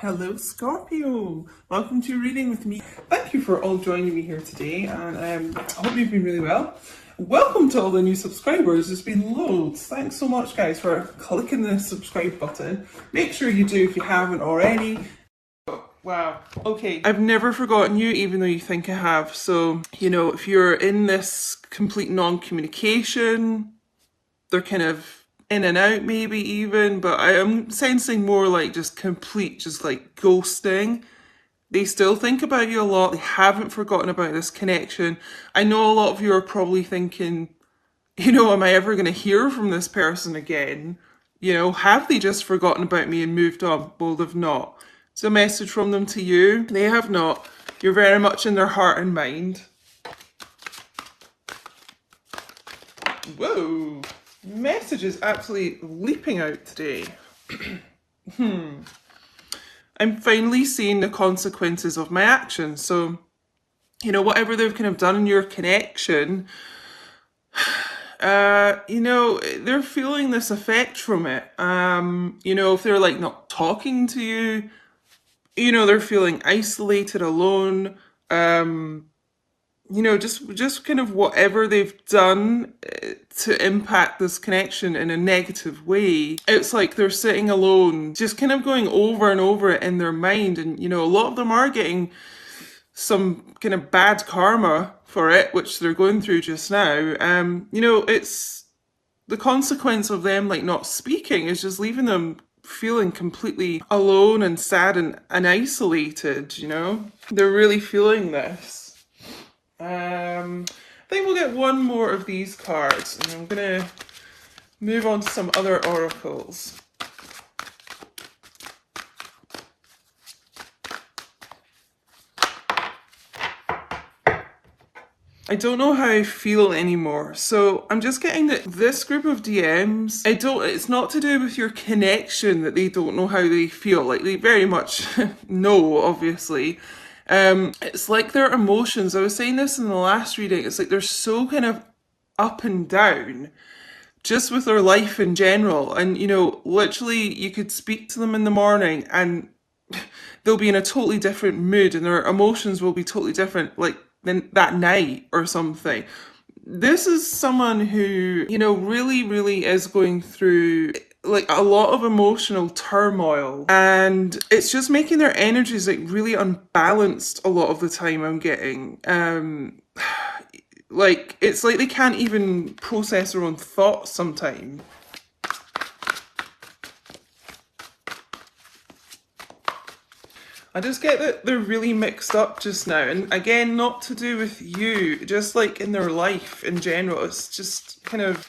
Hello, Scorpio. Welcome to your reading with me. Thank you for all joining me here today, and I hope you've been really well. Welcome to all the new subscribers. There's been loads. Thanks so much, guys, for clicking the subscribe button. Make sure you do if you haven't already. Wow. Okay. I've never forgotten you, even though you think I have. So, if you're in this complete non-communication, they're kind of in and out maybe even, but I am sensing more like just complete, just like ghosting. They still think about you a lot. They haven't forgotten about this connection. I know a lot of you are probably thinking, am I ever going to hear from this person again? Have they just forgotten about me and moved on? Well, they've not. It's a message from them to you. They have not. You're very much in their heart and mind. Whoa. Message is absolutely leaping out today. I'm finally seeing the consequences of my actions. So, whatever they've kind of done in your connection, they're feeling this effect from it. If they're like not talking to you, they're feeling isolated, alone. Just kind of whatever they've done to impact this connection in a negative way. It's like they're sitting alone, just kind of going over and over it in their mind. And, a lot of them are getting some kind of bad karma for it, which they're going through just now. It's the consequence of them like not speaking is just leaving them feeling completely alone and sad and isolated, They're really feeling this. I think we'll get one more of these cards, and I'm going to move on to some other oracles. I don't know how I feel anymore. So I'm just getting that this group of DMs, it's not to do with your connection that they don't know how they feel. Like they very much know, obviously. It's like their emotions. I was saying this in the last reading. It's like they're so kind of up and down just with their life in general. And, literally you could speak to them in the morning and they'll be in a totally different mood and their emotions will be totally different, like than that night or something. This is someone who, really, really is going through like a lot of emotional turmoil, and it's just making their energies like really unbalanced a lot of the time. I'm getting like it's like they can't even process their own thoughts sometimes. I just get that they're really mixed up just now, and again, not to do with you, just like in their life in general. It's just kind of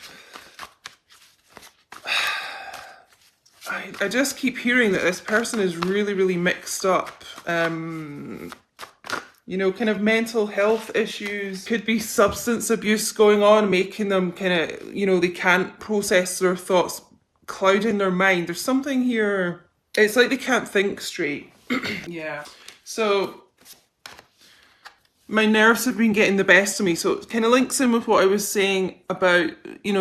I just keep hearing that this person is really, really mixed up. Kind of mental health issues, could be substance abuse going on, making them kind of, they can't process their thoughts, clouding their mind. There's something here, it's like they can't think straight. Yeah. So my nerves have been getting the best of me. So it kind of links in with what I was saying about,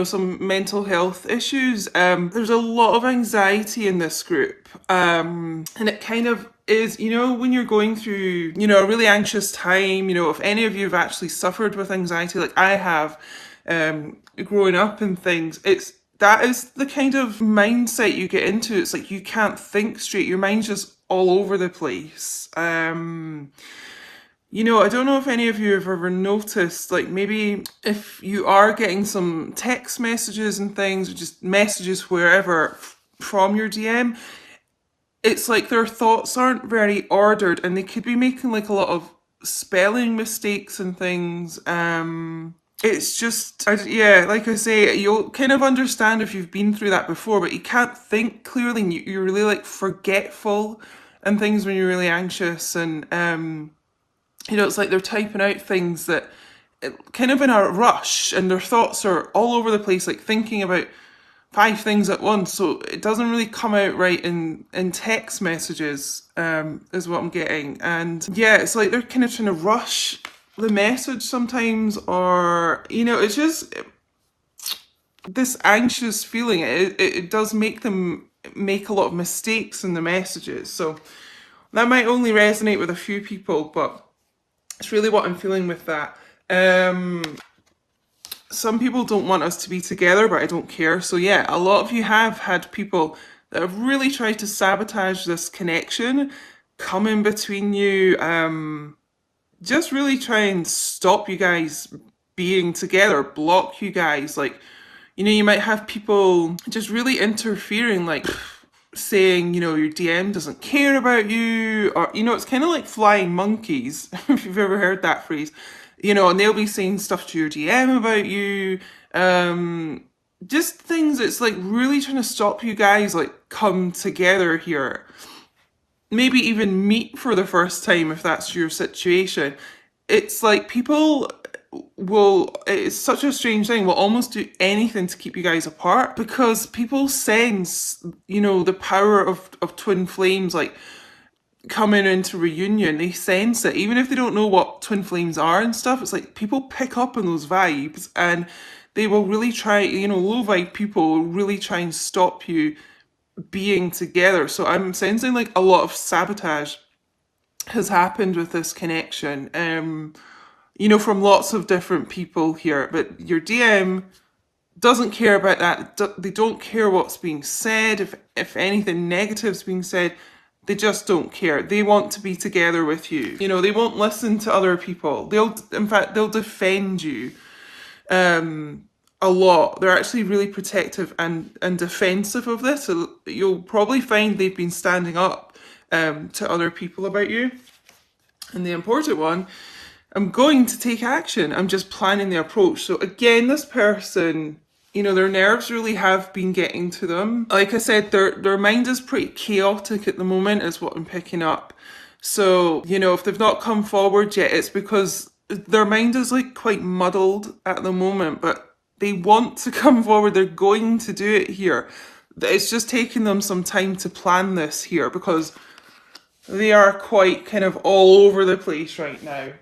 some mental health issues. There's a lot of anxiety in this group. And it kind of is, when you're going through, a really anxious time, if any of you have actually suffered with anxiety, like I have, growing up and things, that is the kind of mindset you get into. It's like you can't think straight. Your mind's just all over the place. I don't know if any of you have ever noticed, like maybe if you are getting some text messages and things, or just messages wherever from your DM, it's like their thoughts aren't very ordered and they could be making like a lot of spelling mistakes and things. It's just, like I say, you'll kind of understand if you've been through that before, but you can't think clearly and you're really like forgetful and things when you're really anxious, and it's like they're typing out things that kind of in a rush and their thoughts are all over the place, like thinking about 5 things at once. So it doesn't really come out right in text messages, is what I'm getting. And yeah, it's like they're kind of trying to rush the message sometimes, or, it's just this anxious feeling. It does make them make a lot of mistakes in the messages. So That might only resonate with a few people, but it's really what I'm feeling with that. Some people don't want us to be together, but I don't care. So yeah, a lot of you have had people that have really tried to sabotage this connection, come in between you, just really try and stop you guys being together, block you guys. Like, you know, you might have people just really interfering, like saying, you know, your DM doesn't care about you, or, you know, it's kind of like flying monkeys, if you've ever heard that phrase, you know, and they'll be saying stuff to your DM about you, just things that's like really trying to stop you guys like come together here. Maybe even meet for the first time if that's your situation. It's like people will, it's such a strange thing, will almost do anything to keep you guys apart because people sense, you know, the power of twin flames like coming into reunion. They sense it, even if they don't know what twin flames are and stuff. It's like people pick up on those vibes and they will really try, you know, low vibe people will really try and stop you being together. So I'm sensing like a lot of sabotage has happened with this connection, you know, from lots of different people here. But your DM doesn't care about that. They don't care what's being said. If anything negative's being said, they just don't care. They want to be together with you. You know, they won't listen to other people. In fact, they'll defend you. A lot. They're actually really protective and defensive of this. So you'll probably find they've been standing up to other people about you. And the important one, I'm going to take action. I'm just planning the approach. So again, this person, you know, their nerves really have been getting to them. Like I said, their mind is pretty chaotic at the moment, is what I'm picking up. So, you know, if they've not come forward yet, it's because their mind is like quite muddled at the moment, but they want to come forward. They're going to do it here. It's just taking them some time to plan this here because they are quite kind of all over the place right now.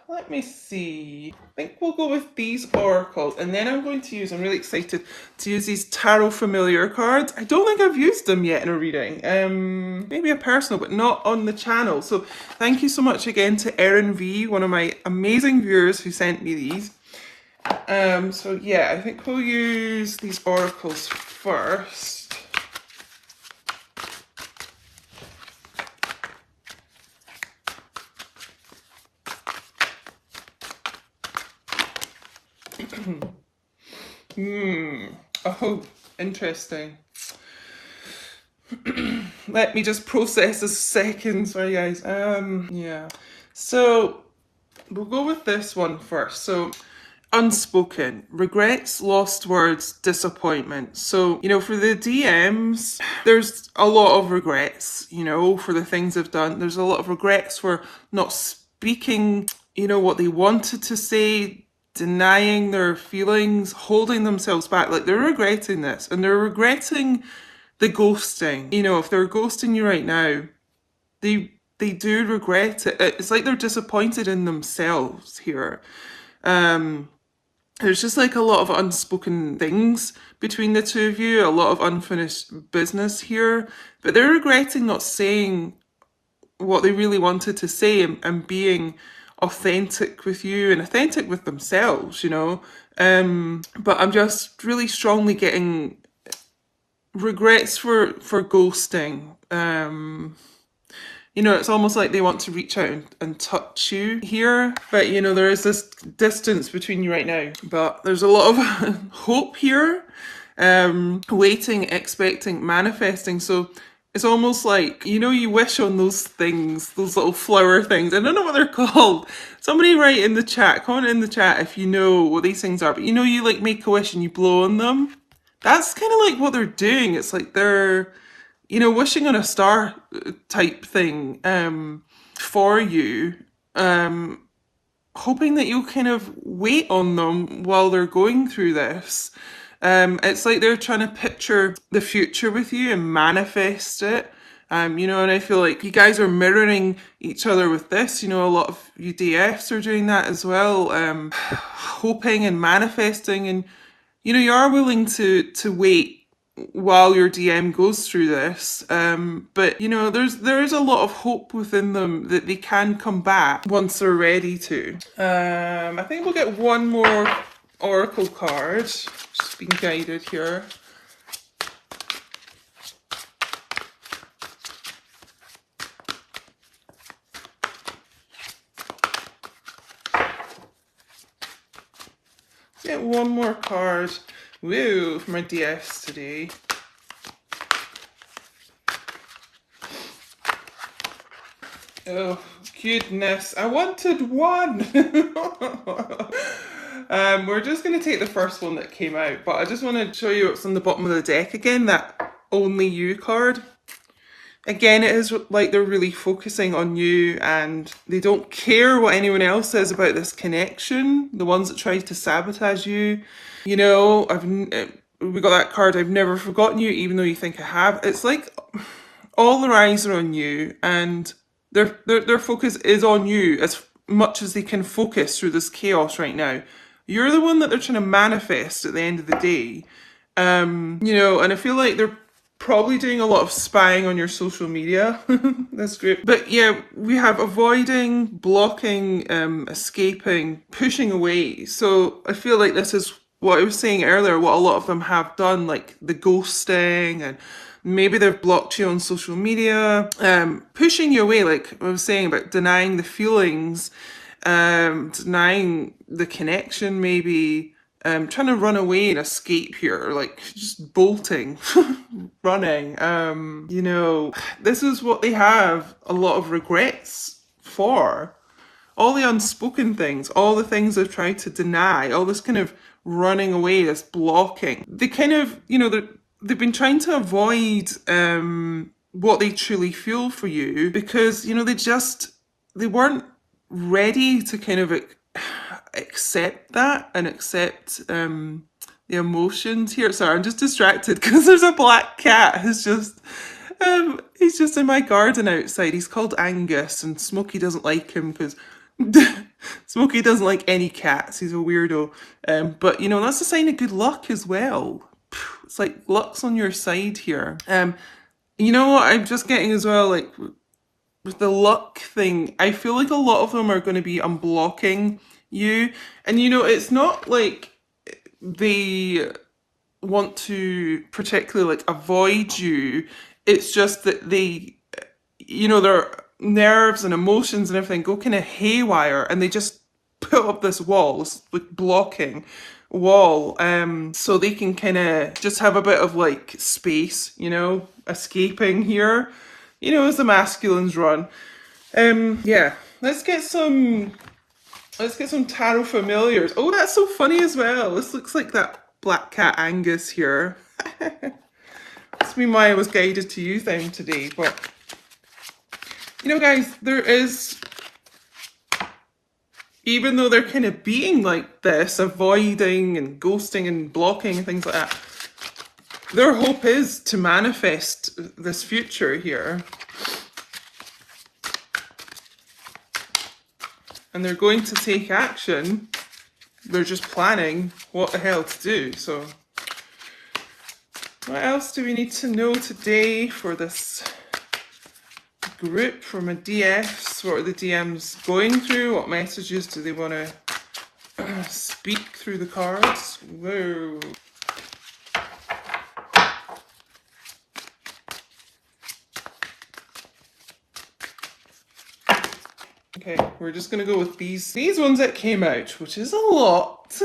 Let me see. I think we'll go with these oracles, and then I'm going to use, I'm really excited to use these tarot familiar cards. I don't think I've used them yet in a reading. Maybe a personal, but not on the channel. So thank you so much again to Erin V, one of my amazing viewers who sent me these. So yeah, I think we'll use these oracles first. Oh, interesting. Let me just process a second. Sorry, guys. Yeah. So we'll go with this one first. So unspoken regrets, lost words, disappointment. So, you know, for the DMs, there's a lot of regrets, you know, for the things they've done. There's a lot of regrets for not speaking, you know, what they wanted to say, denying their feelings, holding themselves back. Like, they're regretting this, and they're regretting the ghosting. You know, if they're ghosting you right now, they do regret it. It's like they're disappointed in themselves here. There's just like a lot of unspoken things between the two of you, a lot of unfinished business here, but they're regretting not saying what they really wanted to say and being authentic with you and authentic with themselves, you know. But I'm just really strongly getting regrets for ghosting. You know, it's almost like they want to reach out and touch you here. But, you know, there is this distance between you right now. But there's a lot of hope here. Waiting, expecting, manifesting. So it's almost like, you know, you wish on those things, those little flower things. I don't know what they're called. Somebody write in the chat, comment in the chat if you know what these things are. But you know, you like make a wish and you blow on them. That's kind of like what they're doing. It's like they're, you know, wishing on a star type thing for you, hoping that you'll kind of wait on them while they're going through this. It's like they're trying to picture the future with you and manifest it. You know, and I feel like you guys are mirroring each other with this. You know, a lot of you DFs are doing that as well, hoping and manifesting, and you know, you are willing to wait while your DM goes through this. But you know, there is a lot of hope within them that they can come back once they're ready to. I think we'll get one more oracle card. Just being guided here. Get one more card. Woo, for my DS today. Oh, goodness. I wanted one. We're just going to take the first one that came out, but I just want to show you what's on the bottom of the deck again, that Only You card. Again, it is like they're really focusing on you and they don't care what anyone else says about this connection. The ones that try to sabotage you. You know, we got that card, I've never forgotten you, even though you think I have. It's like all their eyes are on you and their focus is on you as much as they can focus through this chaos right now. You're the one that they're trying to manifest at the end of the day. You know, and I feel like they're probably doing a lot of spying on your social media. That's great. But yeah, we have avoiding, blocking, escaping, pushing away. So I feel like this is what I was saying earlier, what a lot of them have done, like the ghosting, and maybe they've blocked you on social media, pushing you away, like I was saying about denying the feelings, denying the connection, maybe. Trying to run away and escape here, like just bolting, running. You know, this is what they have a lot of regrets for. All the unspoken things, all the things they've tried to deny, all this kind of running away, this blocking. They kind of, you know, they've been trying to avoid what they truly feel for you because, you know, they weren't ready to kind of accept that and accept the emotions here. Sorry, I'm just distracted because there's a black cat who's just he's just in my garden outside. He's called Angus and Smokey doesn't like him because Smokey doesn't like any cats. He's a weirdo. But you know, that's a sign of good luck as well. It's like luck's on your side here. You know what I'm just getting as well, like with the luck thing, I feel like a lot of them are going to be unblocking you. And you know, it's not like they want to particularly like avoid you. It's just that they, you know, their nerves and emotions and everything go kind of haywire and they just put up this wall, this like blocking wall, so they can kind of just have a bit of like space, you know, escaping here, you know, as the masculines run. Yeah, let's get some tarot familiars. Oh, that's so funny as well. This looks like that black cat Angus here. That's me why I was guided to use them today. But you know, guys, there is, even though they're kind of being like this, avoiding and ghosting and blocking and things like that, their hope is to manifest this future here. And they're going to take action. They're just planning what the hell to do. So what else do we need to know today for this group, for my DFs? What are the DMs going through? What messages do they want to speak through the cards? Whoa. Okay, we're just going to go with these ones that came out, which is a lot.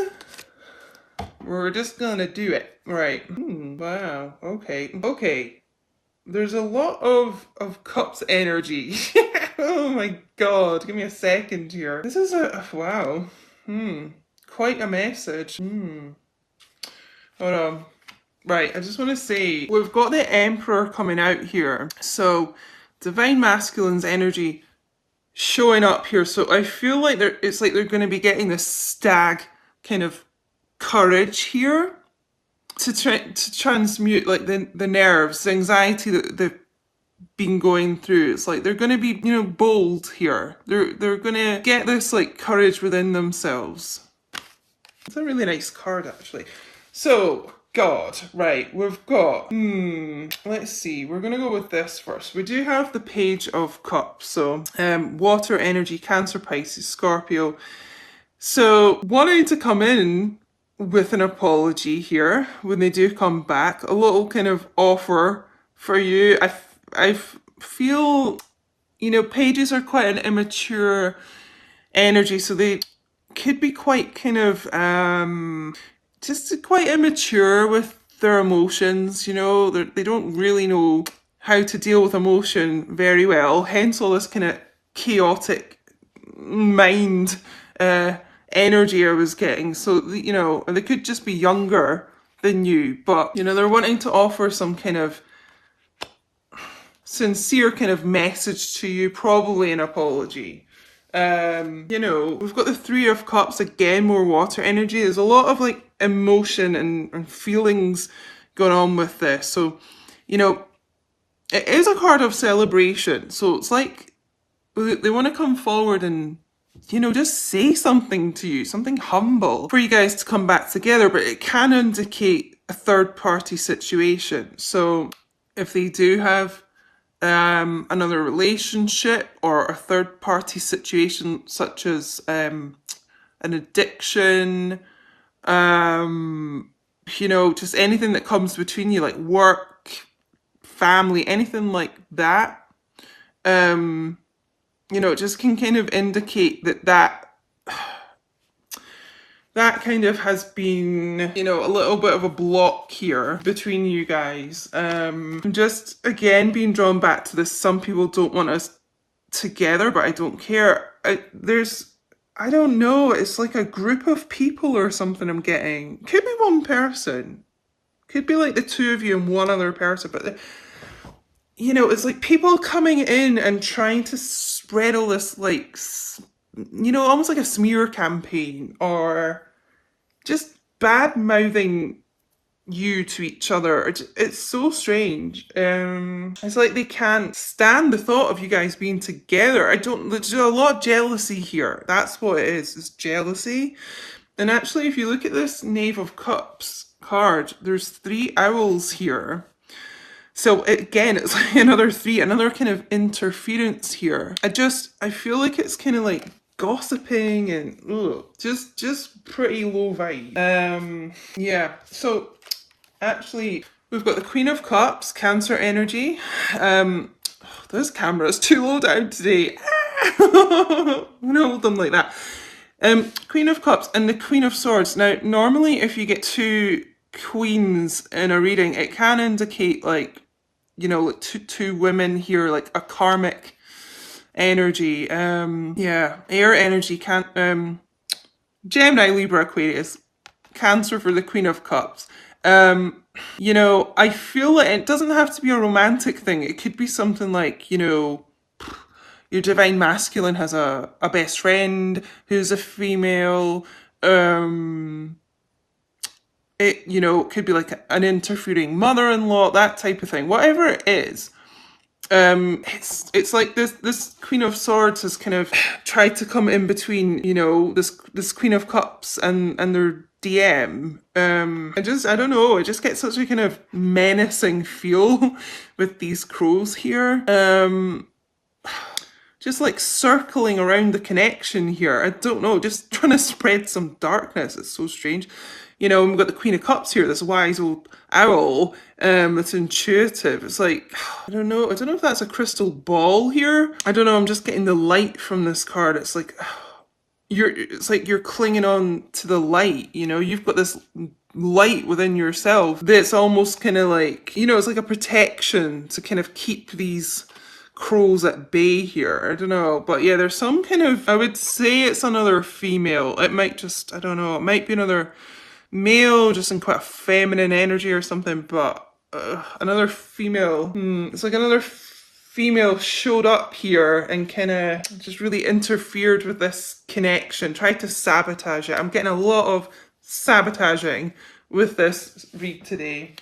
We're just going to do it. Right. Wow. Okay. There's a lot of cups energy. Oh my god. Give me a second here. This is wow. Quite a message. Hold on. Right, I just want to say, we've got the Emperor coming out here. So, Divine Masculine's energy showing up here. So I feel like it's like they're going to be getting this stag kind of courage here to transmute like the nerves, the anxiety that they've been going through. It's like they're going to be, you know, bold here. They're going to get this like courage within themselves. It's a really nice card actually. So God, right, we've got, let's see, we're going to go with this first. We do have the Page of Cups, so water energy, Cancer, Pisces, Scorpio. So wanting to come in with an apology here when they do come back, a little kind of offer for you. I feel, you know, pages are quite an immature energy, so they could be quite kind of just quite immature with their emotions. You know, they don't really know how to deal with emotion very well, hence all this kind of chaotic mind energy I was getting. So, you know, they could just be younger than you, but, you know, they're wanting to offer some kind of sincere kind of message to you, probably an apology. You know, we've got the Three of Cups, again, more water energy. There's a lot of like emotion and feelings going on with this. So, you know, it is a card of celebration. So it's like they want to come forward and, you know, just say something to you, something humble for you guys to come back together. But it can indicate a third party situation. So if they do have another relationship or a third party situation, such as an addiction, you know, just anything that comes between you, like work, family, anything like that, you know, it just can kind of indicate that kind of has been, you know, a little bit of a block here between you guys. I'm just, again, being drawn back to this. Some people don't want us together, but I don't care. I don't know, it's like a group of people or something I'm getting. Could be one person. Could be like the two of you and one other person, but you know, it's like people coming in and trying to spread all this, like, you know, almost like a smear campaign, or just bad mouthing you to each other. It's so strange. It's like they can't stand the thought of you guys being together. There's a lot of jealousy here. That's what it is. It's jealousy. And actually, if you look at this Knave of Cups card, there's 3 owls here. So again, it's like another kind of interference here. I feel like it's kind of like gossiping and just pretty low vibe. Yeah. So actually, we've got the Queen of Cups, Cancer energy. This camera is too low down today. I'm gonna hold them like that. Queen of Cups and the Queen of Swords. Now, normally if you get 2 queens in a reading, it can indicate, like, you know, like two women here, like a karmic energy. Yeah, air energy, Gemini, Libra, Aquarius, Cancer for the Queen of Cups. You know, I feel like it doesn't have to be a romantic thing. It could be something like, you know, your divine masculine has a best friend who's a female. It, you know, could be like an interfering mother-in-law, that type of thing. Whatever it is, it's like this Queen of Swords has kind of tried to come in between, you know, this Queen of Cups and their DM. I don't know, I just get such a kind of menacing feel with these crows here. Just like circling around the connection here. I don't know, just trying to spread some darkness. It's so strange. You know, we've got the Queen of Cups here, this wise old owl, that's intuitive. It's like, I don't know if that's a crystal ball here. I don't know, I'm just getting the light from this card. It's like, it's like you're clinging on to the light, you know? You've got this light within yourself that's almost kind of like, you know, it's like a protection to kind of keep these crows at bay here. I don't know, but yeah, there's some kind of, I would say it's another female. It might just, I don't know, it might be another male just in quite a feminine energy or something, but another female. It's like another female showed up here and kind of just really interfered with this connection, tried to sabotage it. I'm getting a lot of sabotaging with this read today.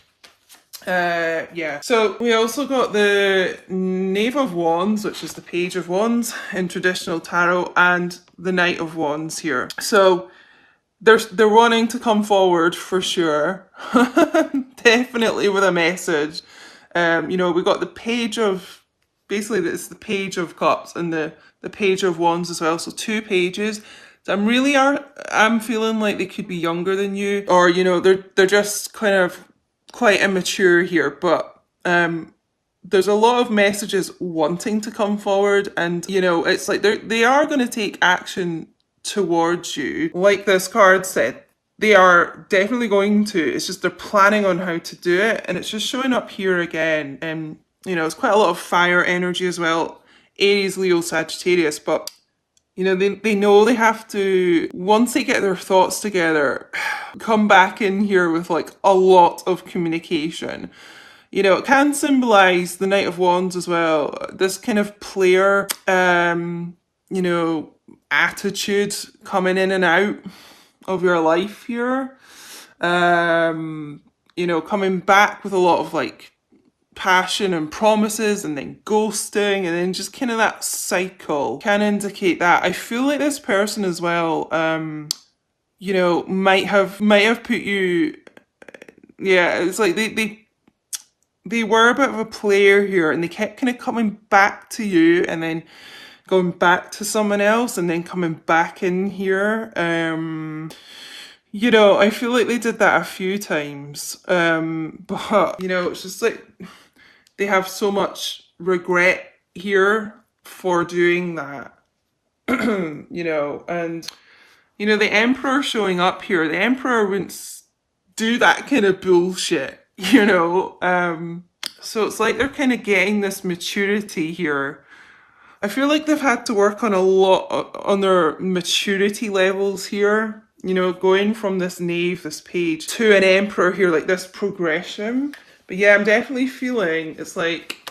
Yeah, so we also got the Knave of Wands, which is the Page of Wands in traditional tarot, and the Knight of Wands here. So they're wanting to come forward for sure. Definitely with a message. We got the page of basically it's the page of cups and the page of wands as well. So two pages. So I'm feeling like they could be younger than you, or they're just kind of quite immature here. But there's a lot of messages wanting to come forward, and it's like they are going to take action towards you. Like this card said, they are definitely going to. It's just they're planning on how to do it, and it's just showing up here again. And it's quite a lot of fire energy as well. Aries, Leo, Sagittarius, but they know they have to, once they get their thoughts together, come back in here with like a lot of communication. It can symbolize the Knight of Wands as well. This kind of player, attitude coming in and out of your life here. Coming back with a lot of like passion and promises and then ghosting and then just kind of that cycle can indicate that. I feel like this person as well, might have put you, yeah, it's like they were a bit of a player here and they kept kind of coming back to you and then going back to someone else and then coming back in here. I feel like they did that a few times. But it's just like they have so much regret here for doing that. And the Emperor showing up here, the Emperor wouldn't do that kind of bullshit. So it's like they're kind of getting this maturity here. I feel like they've had to work on a lot on their maturity levels here. Going from this knave, this page, to an emperor here, like this progression. But yeah, I'm definitely feeling it's like,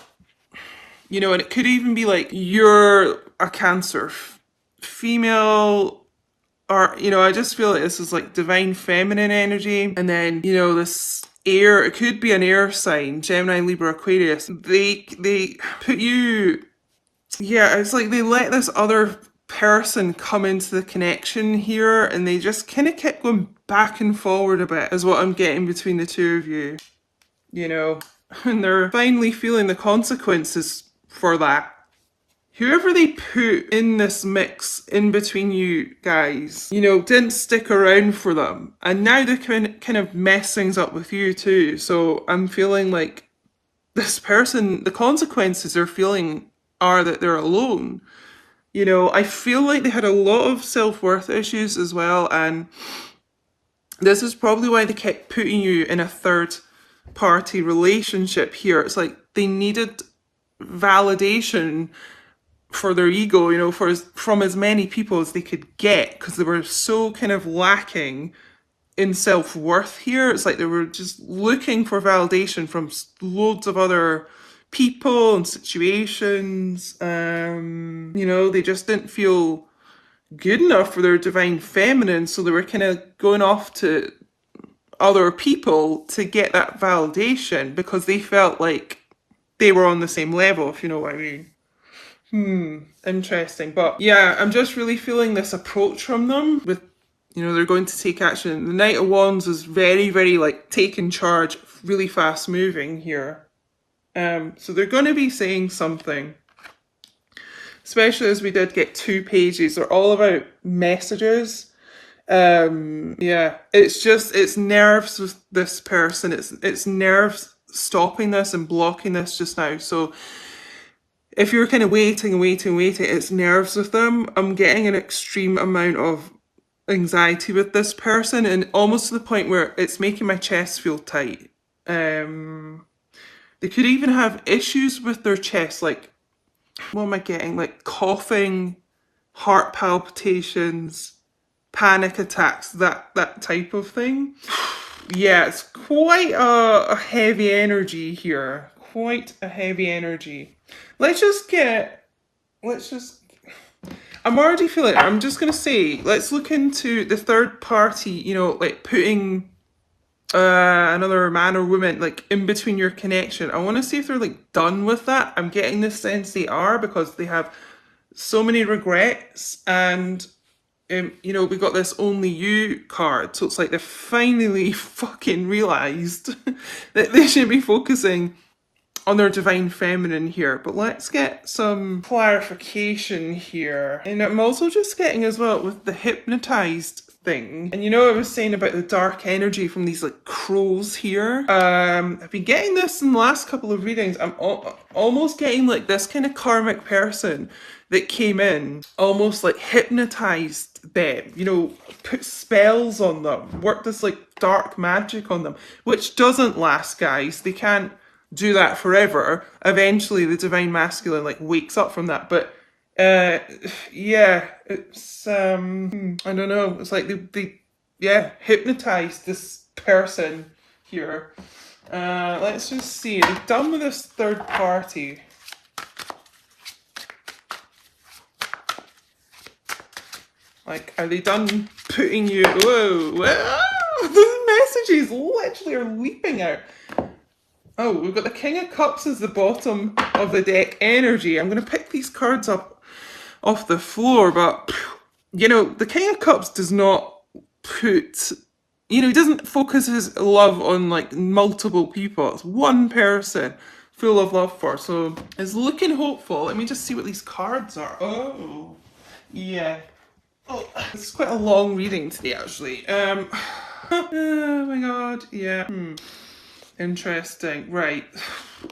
and it could even be like you're a Cancer female, or I just feel like this is like divine feminine energy, and then this air, it could be an air sign, Gemini, Libra, Aquarius. They put you, yeah, it's like they let this other person come into the connection here and they just kind of kept going back and forward a bit is what I'm getting between the two of you, and they're finally feeling the consequences for that. Whoever they put in this mix in between you guys, didn't stick around for them. And now they're kind of mess things up with you too. So I'm feeling like this person, the consequences they're feeling are that they're alone. I feel like they had a lot of self-worth issues as well. And this is probably why they kept putting you in a third party relationship here. It's like they needed validation for their ego, from as many people as they could get, because they were so kind of lacking in self-worth here. It's like they were just looking for validation from loads of other people and situations. They just didn't feel good enough for their divine feminine, so they were kind of going off to other people to get that validation because they felt like they were on the same level, if you know what I mean. Interesting. But yeah, I'm just really feeling this approach from them with, they're going to take action. The Knight of Wands is very, very like taking charge, really fast moving here. So they're going to be saying something, especially as we did get two pages. They're all about messages. Yeah, it's nerves with this person. It's nerves stopping this and blocking this just now. So if you're kind of waiting, it's nerves with them. I'm getting an extreme amount of anxiety with this person, and almost to the point where it's making my chest feel tight. They could even have issues with their chest, like, what am I getting? Like coughing, heart palpitations, panic attacks, that type of thing. Yeah, it's quite a heavy energy here. Quite a heavy energy. I'm already feeling, I'm just going to say, let's look into the third party, like putting another man or woman like in between your connection. I want to see if they're like done with that. I'm getting the sense they are, because they have so many regrets, and you know, we got this only you card, so it's like they finally fucking realised that they should be focusing on their divine feminine here. But let's get some clarification here. And I'm also just getting as well with the hypnotized thing. And you know, I was saying about the dark energy from these like crows here. I've been getting this in the last couple of readings. I'm almost getting like this kind of karmic person that came in, almost like hypnotized them, you know, put spells on them, worked this like dark magic on them, which doesn't last, guys. They can't do that forever. Eventually the divine masculine like wakes up from that, but yeah, it's I don't know, it's like they yeah, hypnotized this person here. Let's just see, they're done with this third party. Like, are they done putting you, whoa, the messages literally are leaping out. Oh, we've got the King of Cups as the bottom of the deck energy. I'm going to pick these cards up off the floor, but, you know, the King of Cups does not put, you know, he doesn't focus his love on, like, multiple people. It's one person full of love for. So, it's looking hopeful. Let me just see what these cards are. Oh, yeah. Oh, this is quite a long reading today, actually. Oh my god, yeah. Interesting. Right.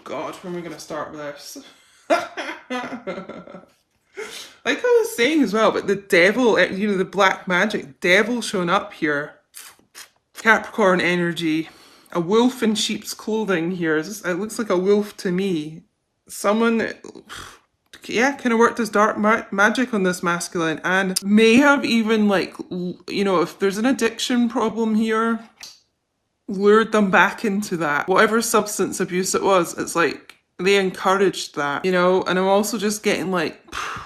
God, when are we going to start with this? Like I was saying as well, but the devil, you know, the black magic devil showing up here. Capricorn energy. A wolf in sheep's clothing here. It looks like a wolf to me. Someone, yeah, kind of worked this dark magic on this masculine and may have even, like, you know, if there's an addiction problem here, lured them back into that. Whatever substance abuse it was, it's like they encouraged that, you know? And I'm also just getting like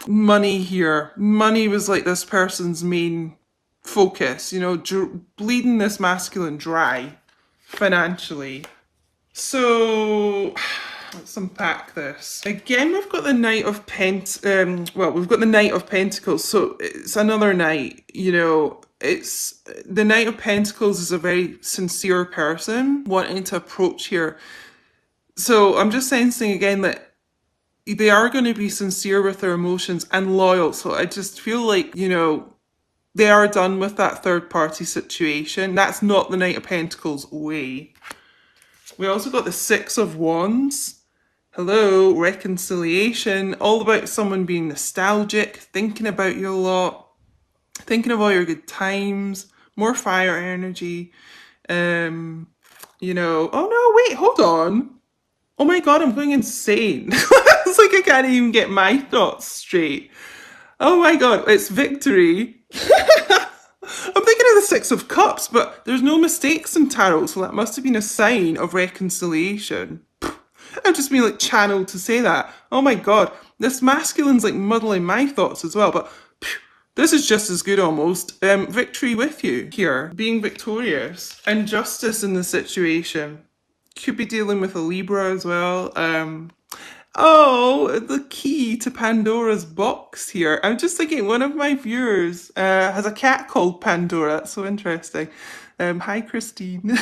money here. Money was like this person's main focus, you know, bleeding this masculine dry financially. So let's unpack this. Again, we've got the Knight of we've got the Knight of Pentacles, so it's another knight, you know. It's the Knight of Pentacles is a very sincere person wanting to approach here. So I'm just sensing again that they are going to be sincere with their emotions and loyal. So I just feel like, you know, they are done with that third party situation. That's not the Knight of Pentacles way. We also got the Six of Wands. Hello, reconciliation. All about someone being nostalgic, thinking about you a lot. Thinking of all your good times, more fire energy, you know, oh no, wait, hold on. Oh my god, I'm going insane. It's like I can't even get my thoughts straight. Oh my god, it's victory. I'm thinking of the Six of Cups, but there's no mistakes in tarot, so that must have been a sign of reconciliation. I've just been like channeled to say that. Oh my god, this masculine's like muddling my thoughts as well, but this is just as good almost. Victory with you here, being victorious. And justice in the situation. Could be dealing with a Libra as well. Oh, the key to Pandora's box here. I'm just thinking one of my viewers has a cat called Pandora. That's so interesting. Hi, Christine.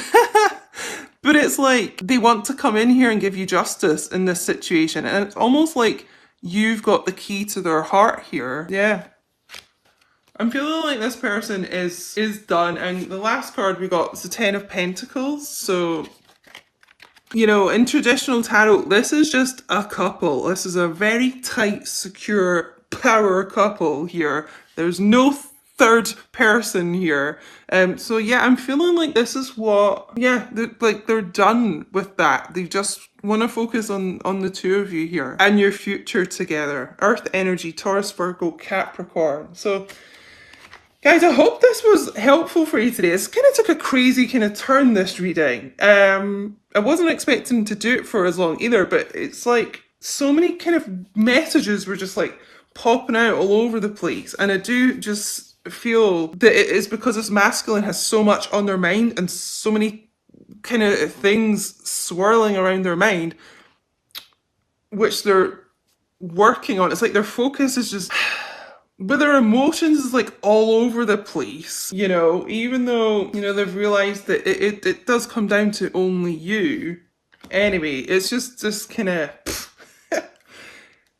But it's like they want to come in here and give you justice in this situation. And it's almost like you've got the key to their heart here. Yeah. I'm feeling like this person is done, and the last card we got was the Ten of Pentacles. So, you know, in traditional tarot, this is just a couple. This is a very tight, secure power couple here. There's no third person here. So yeah, I'm feeling like this is what, yeah, they're done with that. They just want to focus on the two of you here and your future together. Earth energy, Taurus, Virgo, Capricorn. So, guys, I hope this was helpful for you today. This kind of took a crazy kind of turn, this reading. I wasn't expecting to do it for as long either, but it's like so many kind of messages were just like popping out all over the place. And I do just feel that it is because this masculine has so much on their mind and so many kind of things swirling around their mind, which they're working on. It's like their focus is just but their emotions is like all over the place, you know, even though, you know, they've realised that it does come down to only you. Anyway, it's just kind of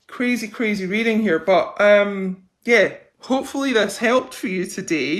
crazy reading here, but yeah, hopefully this helped for you today.